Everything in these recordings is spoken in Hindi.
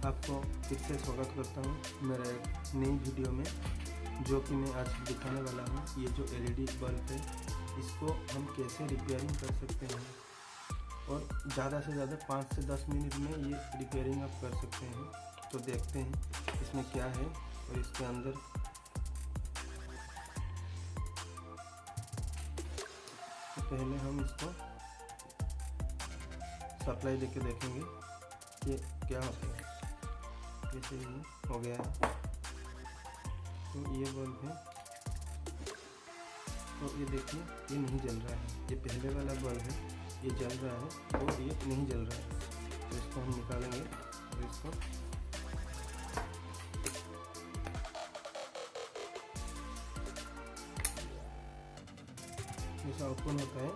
आपको फिर से स्वागत करता हूँ मेरे एक नई वीडियो में, जो कि मैं आज दिखाने वाला हूँ। ये जो एलईडी बल्ब है, इसको हम कैसे रिपेयरिंग कर सकते हैं और ज़्यादा से ज़्यादा 5 से 10 मिनट में ये रिपेयरिंग आप कर सकते हैं। तो देखते हैं इसमें क्या है और इसके अंदर तो पहले हम इसको सप्लाई देके देखेंगे कि क्या होता है। जैसे ये हो गया है, तो ये बल्ब है, तो ये देखिए ये नहीं जल रहा है। ये पहले वाला बल्ब है, ये जल रहा है और ये नहीं जल रहा है। तो इसको हम निकालेंगे और इसको ऐसा ओपन होता है,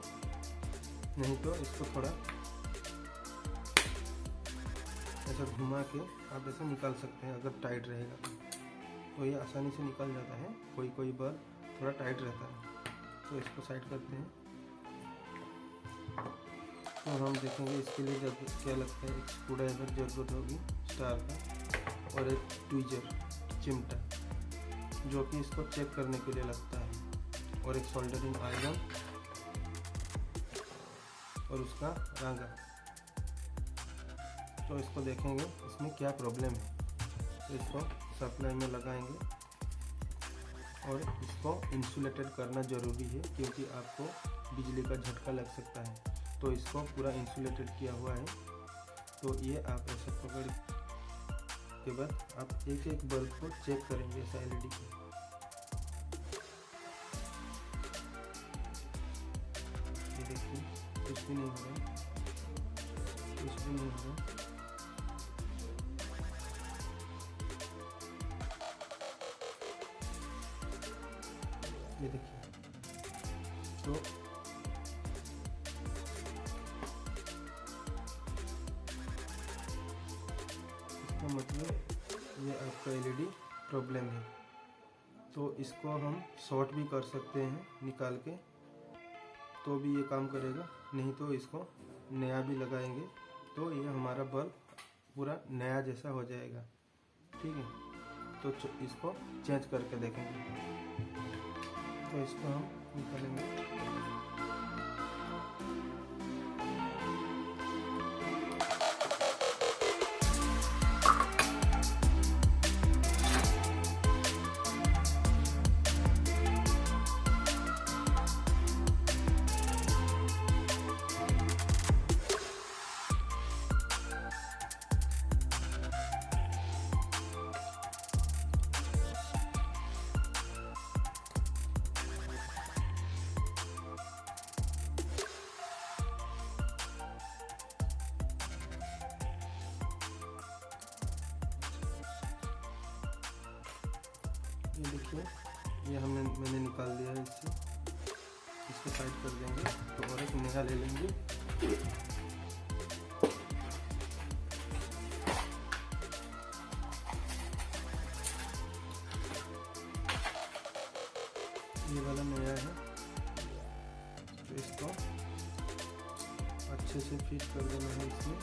नहीं तो इसको थोड़ा ऐसा घुमा के आप ऐसा निकाल सकते हैं। अगर टाइट रहेगा तो ये आसानी से निकल जाता है। कोई कोई बल्ब थोड़ा टाइट रहता है, तो इसको साइड करते हैं। तो हम देखेंगे इसके लिए जब क्या लगता है, एक स्क्रूड्राइवर जरूरत होगी स्टार का, और एक ट्वीजर चिमटा जो कि इसको चेक करने के लिए लगता है, और एक सोल्डरिंग आयरन और उसका रांगा। तो इसको देखेंगे इसमें क्या प्रॉब्लम है। तो इसको सप्लाई में लगाएंगे और इसको इंसुलेटेड करना ज़रूरी है, क्योंकि आपको बिजली का झटका लग सकता है। तो इसको पूरा इंसुलेटेड किया हुआ है। तो ये आप ऐसे पकड़ के बाद आप एक एक बल्ब को चेक करेंगे ऐसा एलईडी को। ये देखिए कुछ भी नहीं हो रहा, कुछ भी नहीं हो रहा। ये देखिए, तो इसका मतलब ये आपका एलईडी प्रॉब्लम है। तो इसको हम शॉर्ट भी कर सकते हैं निकाल के, तो भी ये काम करेगा। नहीं तो इसको नया भी लगाएंगे तो ये हमारा बल्ब पूरा नया जैसा हो जाएगा। ठीक है, तो इसको चेंज करके देखेंगे। तो इसको हम निकालेंगे। ये देखिए, ये मैंने निकाल दिया है इससे। इसको साइड कर देंगे तो और एक नया ले लेंगे। ये वाला नया है, तो इसको अच्छे से फिट कर देना है इसमें।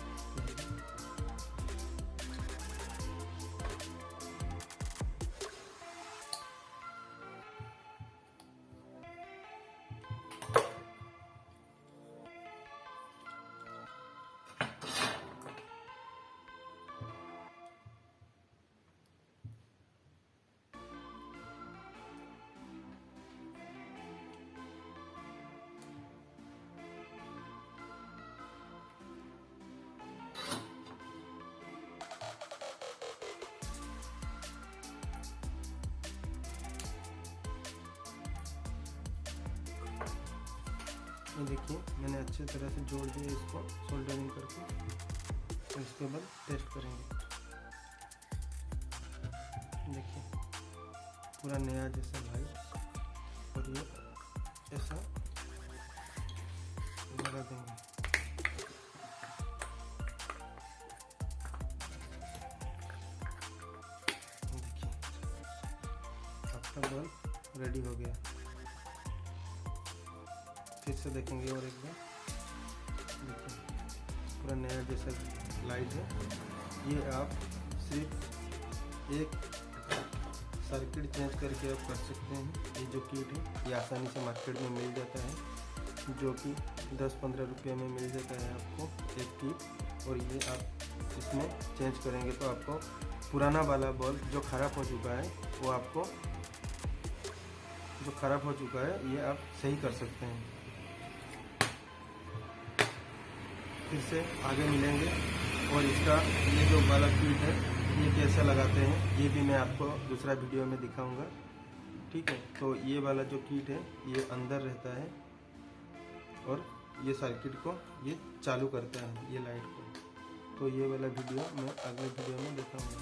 ये देखिए, मैंने अच्छे तरह से जोड़ दिया इसको सोल्डरिंग करके। और इसके बाद टेस्ट करेंगे। देखिए पूरा नया जैसा लाइट, और ये ऐसा लगा देंगे। देखिए आपका बल्ब रेडी हो गया। फिर से देखेंगे और एक बार। देखिए पूरा नया जैसा लाइट है। ये आप सिर्फ एक सर्किट चेंज करके आप कर सकते हैं। ये जो किट है ये आसानी से मार्केट में मिल जाता है, जो कि 10-15 रुपये में मिल जाता है आपको एक किट। और ये आप इसमें चेंज करेंगे तो आपको पुराना वाला बल्ब जो ख़राब हो चुका है वो आपको ये आप सही कर सकते हैं। फिर से आगे मिलेंगे और इसका ये जो वाला किट है ये कैसे लगाते हैं ये भी मैं आपको दूसरा वीडियो में दिखाऊंगा, ठीक है। तो ये वाला जो किट है ये अंदर रहता है और ये सर्किट को ये चालू करता है, ये लाइट को। तो ये वाला वीडियो मैं अगले वीडियो में दिखाऊंगा।